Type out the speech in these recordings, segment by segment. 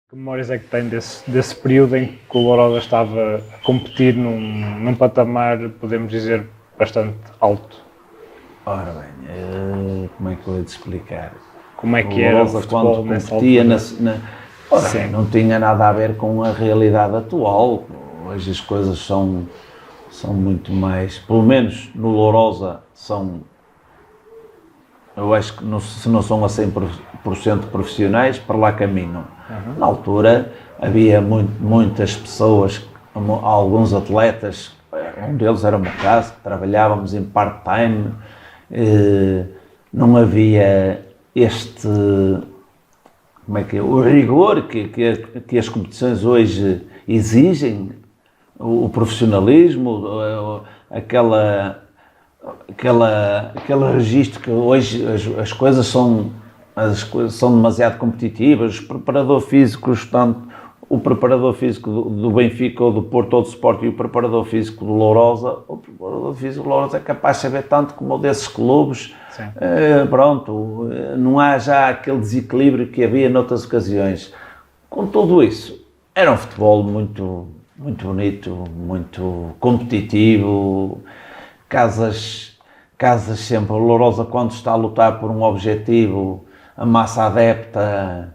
Que memórias é que tem desse período em que o Lourosa estava a competir num patamar, podemos dizer, bastante alto? Ora bem, como é que eu ia te explicar? Como é que era o futebol nessa altura? Não tinha nada a ver com a realidade atual. Hoje as coisas são muito mais, pelo menos no Lourosa, eu acho que se não são a 100% profissionais, para lá caminham. Uhum. Na altura havia muitas pessoas, alguns atletas, um deles era o meu caso, trabalhávamos em part-time, não havia o rigor que as competições hoje exigem, o profissionalismo, aquele registro que hoje as coisas são demasiado competitivas. Os preparadores físicos, tanto o preparador físico do Benfica ou do Porto ou do Sporting e o preparador físico do Lourosa, o preparador físico do Lourosa é capaz de saber tanto como o desses clubes. Pronto, não há já aquele desequilíbrio que havia noutras ocasiões. Com tudo isso, era um futebol muito, muito bonito, muito competitivo, casas sempre. O Lourosa, quando está a lutar por um objetivo, a massa adepta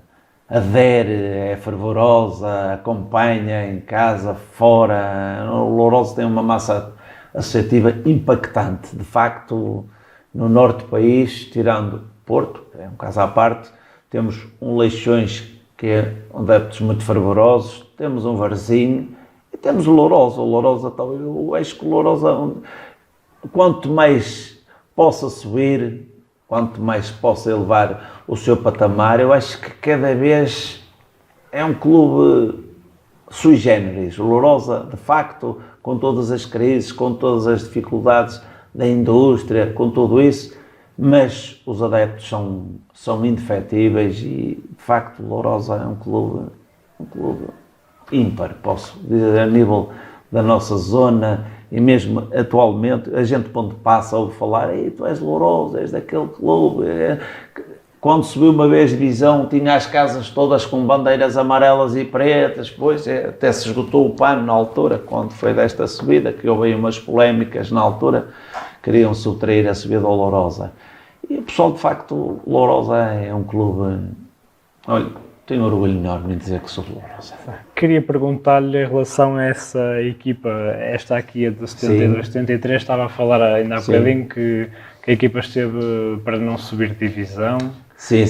adere, é fervorosa, acompanha em casa, fora. O Lourosa tem uma massa associativa impactante. De facto, no norte do país, tirando Porto, é um caso à parte, temos um Leixões, que é adeptos muito fervorosos, temos um Varzim e temos o Lourosa. O Lourosa, eu acho que o Lourosa, quanto mais possa subir, quanto mais possa elevar o seu patamar, eu acho que cada vez é um clube sui generis. O Lourosa, de facto, com todas as crises, com todas as dificuldades da indústria, com tudo isso, mas os adeptos são indefetíveis e, de facto, o Lourosa é um clube ímpar, posso dizer, a nível da nossa zona. E mesmo atualmente, a gente quando passa ouve falar: "Ei, tu és Lourosa, és daquele clube." Quando subiu uma vez divisão, tinha as casas todas com bandeiras amarelas e pretas, pois até se esgotou o pano na altura, quando foi desta subida, que houve umas polémicas na altura, queriam subtrair a subida ao Lourosa. E o pessoal, de facto, o Lourosa é um clube, olha, tenho orgulho enorme em dizer que sou de Lourosa. Queria perguntar-lhe em relação a essa equipa, esta aqui, a de 72, 73, estava a falar ainda há bocadinho que a equipa esteve para não subir de divisão. Sim.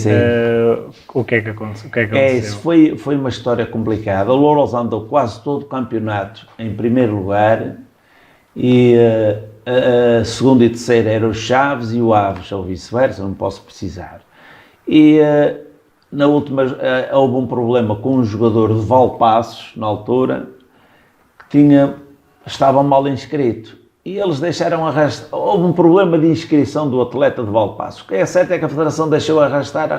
O que é que aconteceu? Isso foi uma história complicada. O Lourosa andou quase todo o campeonato em primeiro lugar e a segunda e terceira eram os Chaves e o Aves, ou vice-versa, não posso precisar. E na última houve um problema com um jogador de Valpaços, na altura, que estava mal inscrito. E eles deixaram arrastar. Houve um problema de inscrição do atleta de Valpaços. O que é certo é que a Federação deixou arrastar.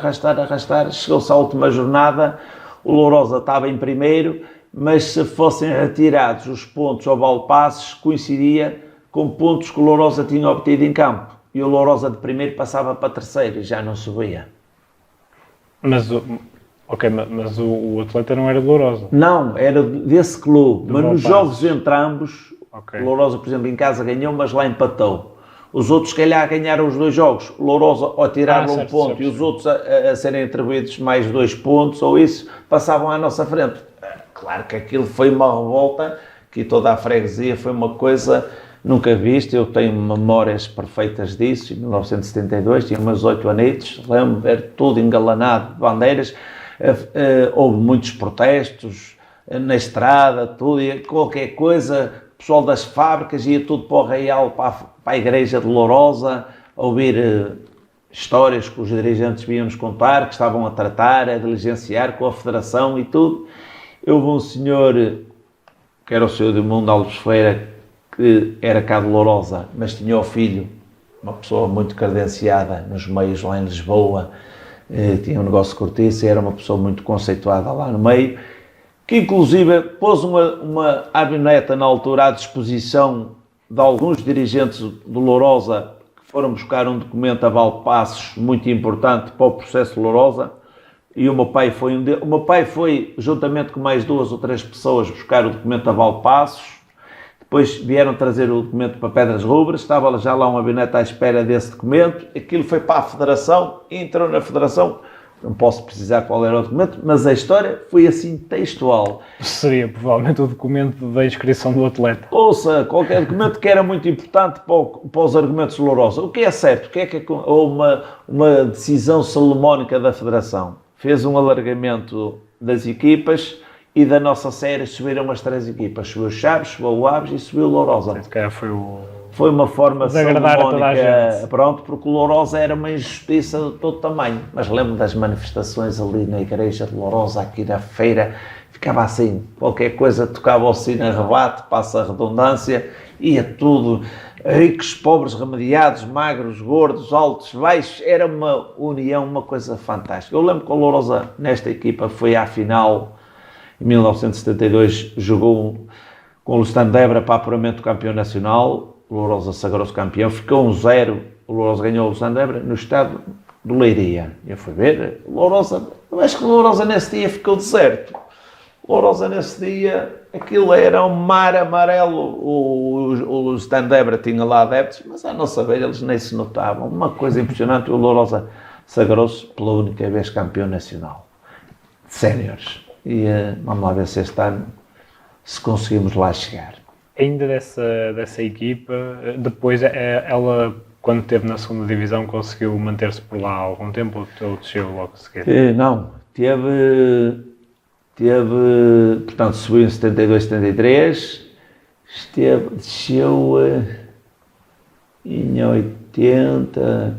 Chegou-se à última jornada, o Lourosa estava em primeiro, mas se fossem retirados os pontos ao Valpaços, coincidia com pontos que o Lourosa tinha obtido em campo. E o Lourosa de primeiro passava para terceiro e já não subia. Mas o atleta não era de Lourosa? Não, era desse clube, mas nos jogos entre ambos, o Lourosa, por exemplo, em casa ganhou, mas lá empatou. Os outros, se calhar, ganharam os dois jogos. O Lourosa ou tirava um ponto e os outros a serem atribuídos mais 2 pontos, ou isso, passavam à nossa frente. Claro que aquilo foi uma revolta, que toda a freguesia foi uma coisa nunca vista. Eu tenho memórias perfeitas disso. Em 1972, tinha umas 8 anitos, lembro de ver tudo engalanado de bandeiras. Houve muitos protestos na estrada, tudo, e qualquer coisa, o pessoal das fábricas ia tudo para o Real, para a igreja de Lourosa, a ouvir histórias que os dirigentes vinham-nos contar, que estavam a tratar, a diligenciar com a Federação e tudo. Houve um senhor, que era o senhor Edmundo Alves Feira, que era cá de Lourosa, mas tinha o filho, uma pessoa muito credenciada nos meios lá em Lisboa, tinha um negócio de cortiça, era uma pessoa muito conceituada lá no meio, que inclusive pôs uma avioneta na altura à disposição de alguns dirigentes do Lourosa que foram buscar um documento a Valpassos muito importante para o processo de Lourosa, e o meu pai foi um deles. O meu pai foi, juntamente com mais 2 ou 3 pessoas, buscar o documento a Valpassos. Depois vieram trazer o documento para Pedras Rubras, estava já lá um gabinete à espera desse documento, aquilo foi para a Federação, entrou na Federação, não posso precisar qual era o documento, mas a história foi assim textual. Seria provavelmente o documento da inscrição do atleta. Ouça, qualquer documento que era muito importante para os argumentos de Lourosa. O que é certo? O que é que houve uma decisão salomónica da Federação? Fez um alargamento das equipas e da nossa série subiram as 3 equipas. Subiu o Chaves, subiu o Aves e subiu o Lourosa. Se calhar Foi uma forma de agradar a toda a gente. Pronto, porque o Lourosa era uma injustiça de todo tamanho. Mas lembro das manifestações ali na igreja de Lourosa, aqui na feira, ficava assim, qualquer coisa tocava o sino a rebate, passa a redundância, ia tudo, ricos, pobres, remediados, magros, gordos, altos, baixos, era uma união, uma coisa fantástica. Eu lembro que o Lourosa, nesta equipa, foi à final, em 1972, jogou com o Luciano Débora para apuramento do campeão nacional. O Lourosa sagrou-se campeão, ficou 1-0, o Lourosa ganhou o Luciano Débora no estado do Leiria. Eu fui ver, o Lourosa, eu acho que o Lourosa nesse dia ficou deserto. O Lourosa nesse dia, aquilo era um mar amarelo, o Luciano Débora tinha lá adeptos, mas a não saber, eles nem se notavam. Uma coisa impressionante, o Lourosa sagrou-se pela única vez campeão nacional. Séniores. E vamos lá ver se este ano, se conseguimos lá chegar. Ainda dessa equipa, depois ela, quando esteve na segunda divisão, conseguiu manter-se por lá há algum tempo ou desceu logo a seguir? Não, portanto, subiu em 72, 73, desceu em 80,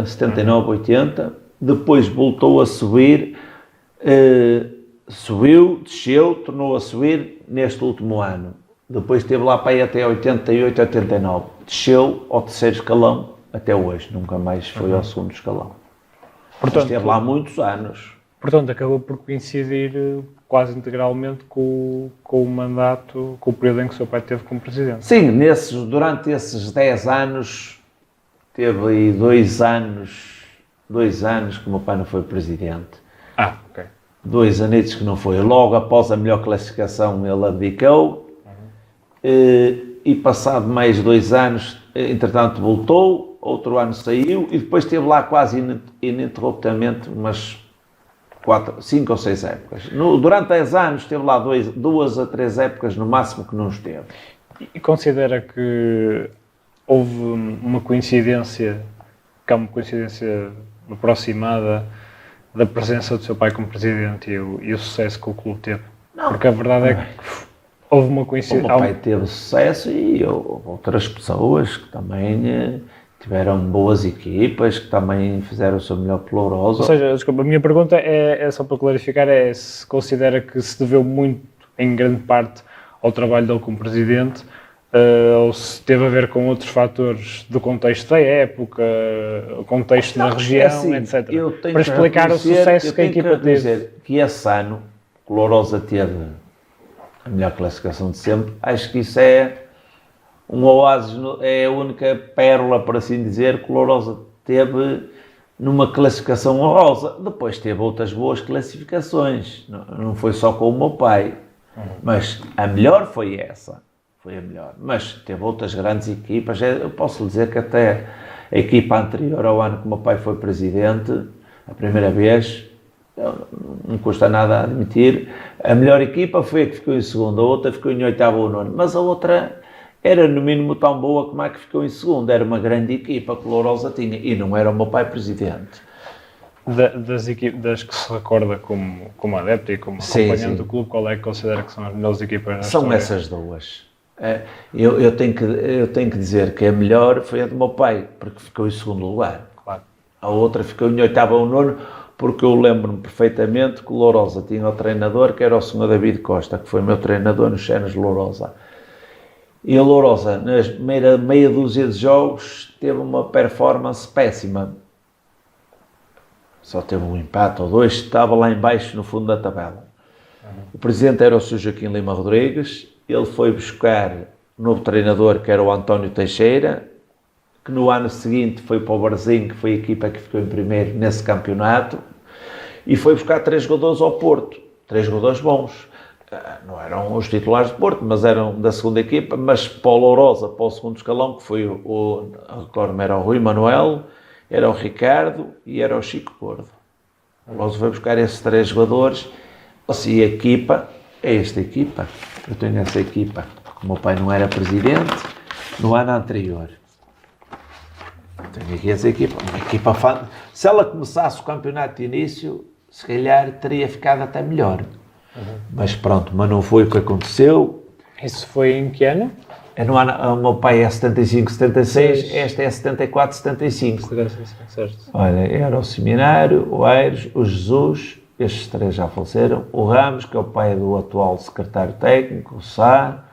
79, 80, depois voltou a subir, subiu, desceu, tornou a subir neste último ano. Depois esteve lá para ir até 88, 89. Desceu ao 3º escalão até hoje. Nunca mais foi ao 2º escalão. Portanto, esteve lá muitos anos. Portanto, acabou por coincidir quase integralmente com o mandato, com o período em que o seu pai teve como presidente. Sim, durante esses 10 anos, teve aí 2 anos que o meu pai não foi presidente. Ok. 2 anitos que não foi. Logo após a melhor classificação ele abdicou. E passado mais 2 anos, entretanto voltou, outro ano saiu e depois esteve lá quase ininterruptamente umas 5 ou 6 épocas. Durante 10 anos esteve lá 2 a 3 épocas no máximo que não esteve. E considera que houve uma coincidência, que é uma coincidência aproximada da presença do seu pai como presidente e o sucesso que o clube teve? Não. Porque a verdade é que houve uma coincidência. O meu pai teve sucesso e outras pessoas que também tiveram boas equipas, que também fizeram o seu melhor pelo Lourosa. Ou seja, desculpa, a minha pergunta é só para clarificar, é se considera que se deveu muito, em grande parte, ao trabalho dele como presidente, ou se teve a ver com outros fatores do contexto da época, o contexto da região, assim, etc. Para explicar o sucesso que a equipa teve. Dizer que esse ano o Lourosa teve a melhor classificação de sempre. Acho que isso é um oásis, é a única pérola, por assim dizer, que o Lourosa teve numa classificação honrosa. Depois teve outras boas classificações, não foi só com o meu pai, mas a melhor foi essa, foi a melhor. Mas teve outras grandes equipas, eu posso dizer que até a equipa anterior ao ano que o meu pai foi presidente, a primeira vez, não custa nada a admitir, a melhor equipa foi a que ficou em segundo, a outra ficou em 8º ou 9º, mas a outra era no mínimo tão boa como a que ficou em segundo, era uma grande equipa que o Lourosa tinha, e não era o meu pai presidente. Das que se recorda como adepto e como acompanhante do clube, qual é que considera que são as melhores equipas? São essas duas. Eu tenho que dizer que a melhor foi a do meu pai, porque ficou em segundo lugar. Claro. A outra ficou em 8º ou 9º, porque eu lembro-me perfeitamente que o Lourosa tinha o treinador, que era o Sr. David Costa, que foi meu treinador nos Cenas de Lourosa. E o Lourosa, nas meia dúzia de jogos, teve uma performance péssima. Só teve um empate ou 2, estava lá em baixo no fundo da tabela. O presidente era o Sr. Joaquim Lima Rodrigues, ele foi buscar novo treinador, que era o António Teixeira, que no ano seguinte foi para o Varzim, que foi a equipa que ficou em primeiro nesse campeonato, e foi buscar 3 jogadores ao Porto, 3 jogadores bons. Não eram os titulares de Porto, mas eram da segunda equipa, mas para o Lourosa, para o segundo escalão, que foi recordo-me, era o Rui Manuel, era o Ricardo e era o Chico Gordo. O Lourosa foi buscar esses 3 jogadores, assim, a equipa, é esta equipa, eu tenho essa equipa, porque o meu pai não era presidente no ano anterior. Tenho aqui essa equipa, uma equipa fã. Se ela começasse o campeonato de início, se calhar teria ficado até melhor. Mas pronto, mas não foi o que aconteceu. Isso foi em que ano? É no ano, o meu pai é 75, 76, esta é 74, 75. 75, certo. Olha, era o Seminário, o Aires, o Jesus, estes 3 já faleceram, o Ramos, que é o pai do atual secretário técnico, o Sá,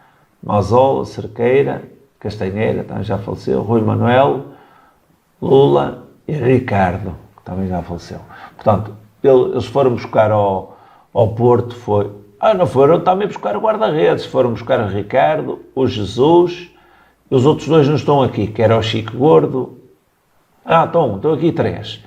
Mazola, Cerqueira, Castanheira, também já faleceu, Rui Manuel, Lula e Ricardo, que também já faleceu. Portanto, eles foram buscar ao Porto, não foram também buscar o guarda-redes, foram buscar o Ricardo, o Jesus, e os outros 2 não estão aqui, que era o Chico Gordo. Estão aqui 3.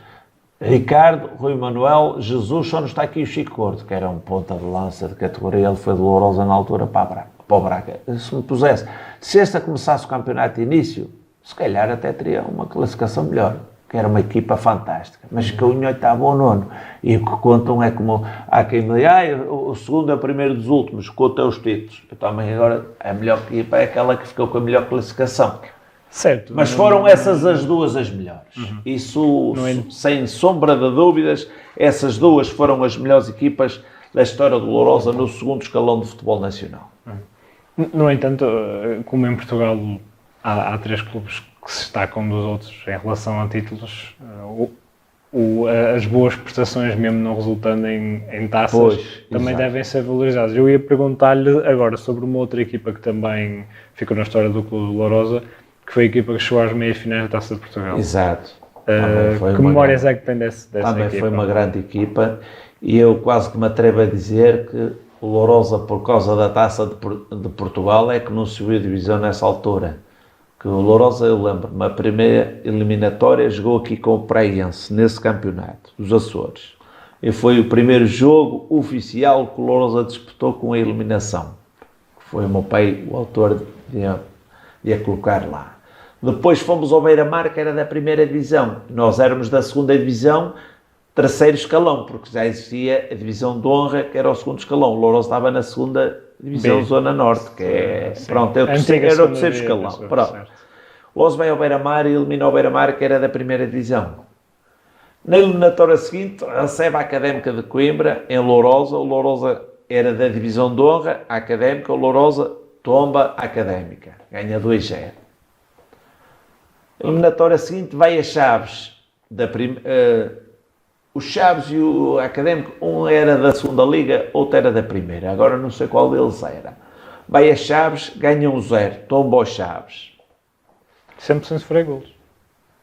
Ricardo, Rui Manuel, Jesus, só não está aqui o Chico Gordo, que era um ponta de lança de categoria, ele foi de Lourosa na altura para o Braga. Se me pusesse, se esta começasse o campeonato de início, se calhar até teria uma classificação melhor, que era uma equipa fantástica, mas que o 8º ou 9º, e o que contam é como, há quem me diga, o segundo é o primeiro dos últimos, conta os títulos. Eu também agora, a melhor equipa é aquela que ficou com a melhor classificação. Certo. Mas foram essas as 2 as melhores. Isso, sem sombra de dúvidas, essas 2 foram as melhores equipas da história do Lourosa no segundo escalão do futebol nacional. No entanto, como em Portugal há 3 clubes que se destacam dos outros em relação a títulos, as boas prestações, mesmo não resultando em taças, também devem ser valorizadas. Eu ia perguntar-lhe agora sobre uma outra equipa que também ficou na história do Clube do Lourosa, que foi a equipa que chegou às meias finais da Taça de Portugal. Exato. Que memórias é que tem dessa também equipa? Foi uma grande equipa, e eu quase que me atrevo a dizer que o Lourosa, por causa da Taça de Portugal, é que não subiu a divisão nessa altura. Que o Lourosa, eu lembro-me, a primeira eliminatória jogou aqui com o Praense, nesse campeonato, dos Açores. E foi o primeiro jogo oficial que o Lourosa disputou com a eliminação. Foi o meu pai o autor de a colocar lá. Depois fomos ao Beira-Mar, que era da primeira divisão. Nós éramos da segunda divisão, 3º escalão, porque já existia a divisão de honra, que era o 2º escalão. O Lourosa estava na segunda divisão Zona Norte, que é, pronto, era o 3º escalão. Pronto. O Oz vai ao Beira-Mar e elimina o Beira-Mar, que era da primeira divisão. Na eliminatória seguinte, recebe a Académica de Coimbra, em Lourosa. O Lourosa era da divisão de honra, a Académica. O Lourosa tomba a Académica, ganha 2-0. A eliminatória seguinte vai a Chaves, o Chaves e o Académico, um era da segunda liga, outro era da primeira, agora não sei qual deles era. Vai a Chaves, ganha 1-0, tomba ao Chaves. Sempre sem sofrer golos.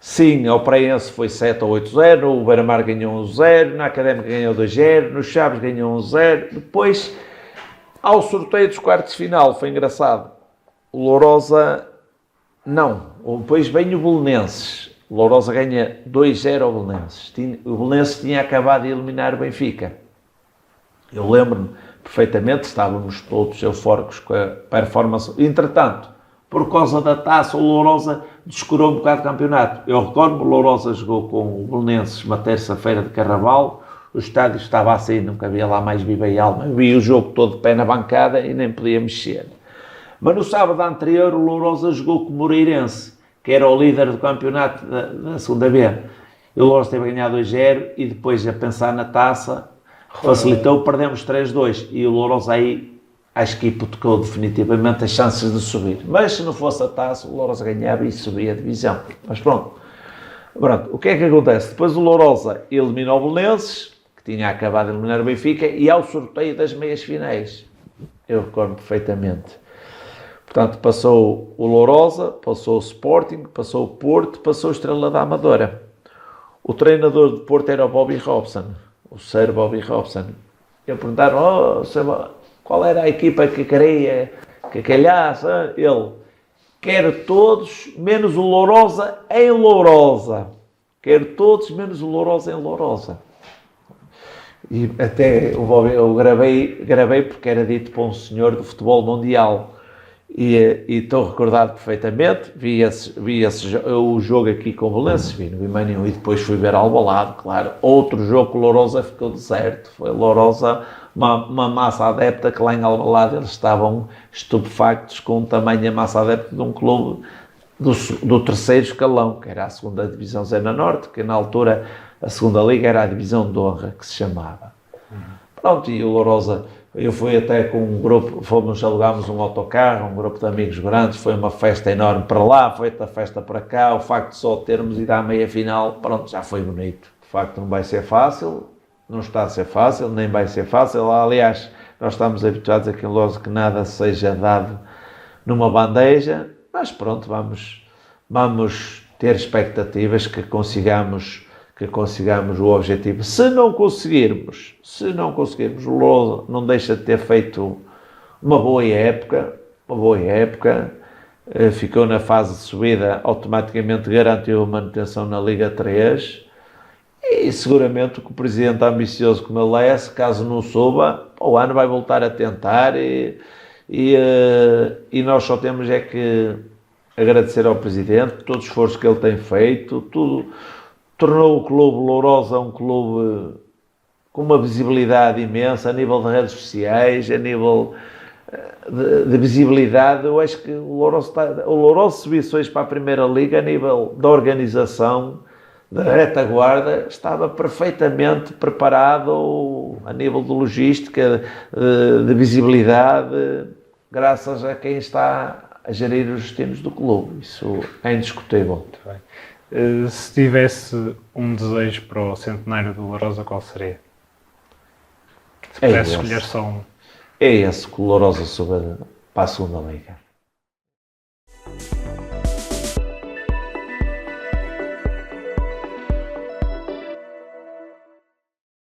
Sim, ao Praense foi 7 ou 8-0, o Beira-Mar ganhou 1-0, na Académica ganhou 2-0, no Chaves ganhou 1-0. Depois, ao sorteio dos quartos de final, foi engraçado. O Lourosa, não. Depois vem o Belenenses. O Lourosa ganha 2-0 ao Belenenses. O Belenenses tinha acabado de eliminar o Benfica. Eu lembro-me perfeitamente, estávamos todos eufóricos com a performance. Entretanto, por causa da taça, o Lourosa descurou um bocado o campeonato. Eu recordo-me, o Lourosa jogou com o Belenenses uma terça-feira de Carnaval, o estádio estava assim, não cabia lá mais viva e alma. Eu vi o jogo todo de pé na bancada e nem podia mexer. Mas no sábado anterior, o Lourosa jogou com o Moreirense, que era o líder do campeonato da segunda B. E o Lourosa teve a ganhar 2-0 e depois a pensar na taça, facilitou, perdemos 3-2. E o Lourosa aí, acho que hipotecou definitivamente as chances de subir. Mas se não fosse a taça, o Lourosa ganhava e subia a divisão. Mas pronto, o que é que acontece? Depois o Lourosa eliminou o Belenenses, que tinha acabado de eliminar o Benfica, e ao sorteio das meias finais. Eu recordo perfeitamente. Portanto, passou o Lourosa, passou o Sporting, passou o Porto, passou a Estrela da Amadora. O treinador de Porto era o Bobby Robson, o Sir Bobby Robson. E perguntaram, qual era a equipa que queria que calhasse? Ele, Quero todos, menos o Lourosa em Lourosa. Quero todos, menos o Lourosa em Lourosa. E até eu gravei porque era dito para um senhor do futebol mundial. E estou recordado perfeitamente. Vi o jogo aqui com o Belenenses, vi no Guimarães e depois fui ver Alvalade, claro. Outro jogo que o Lourosa ficou deserto. Foi Lourosa, uma massa adepta que lá em Alvalade eles estavam estupefactos com o tamanho da massa adepta de um clube do terceiro escalão, que era a segunda divisão Zona Norte, que na altura a segunda liga era a divisão de honra, que se chamava. Pronto, e o Lourosa, eu fui até com um grupo, alugámos um autocarro, um grupo de amigos grandes, foi uma festa enorme para lá, foi outra festa para cá, o facto de só termos ido à meia final, pronto, já foi bonito. De facto não vai ser fácil, não está a ser fácil, nem vai ser fácil. Aliás, nós estamos habituados aqui em Lousa que nada seja dado numa bandeja, mas pronto, vamos ter expectativas que consigamos o objetivo. Se não conseguirmos, o Lousa não deixa de ter feito uma boa época, ficou na fase de subida, automaticamente garantiu a manutenção na Liga 3, e seguramente que o presidente ambicioso como ele é, se caso não suba, o ano vai voltar a tentar, e nós só temos é que agradecer ao presidente todo o esforço que ele tem feito, tudo. Tornou o clube Lourosa um clube com uma visibilidade imensa a nível de redes sociais, a nível de visibilidade. Eu acho que o Lourosa subiu hoje para a Primeira Liga a nível da organização, da retaguarda, estava perfeitamente preparado a nível de logística, de visibilidade, graças a quem está a gerir os destinos do clube. Isso é indiscutível. Muito bem. Se tivesse um desejo para o centenário do Lourosa, qual seria? Se pudesse escolher só um. É esse que o Lourosa suba para a segunda liga.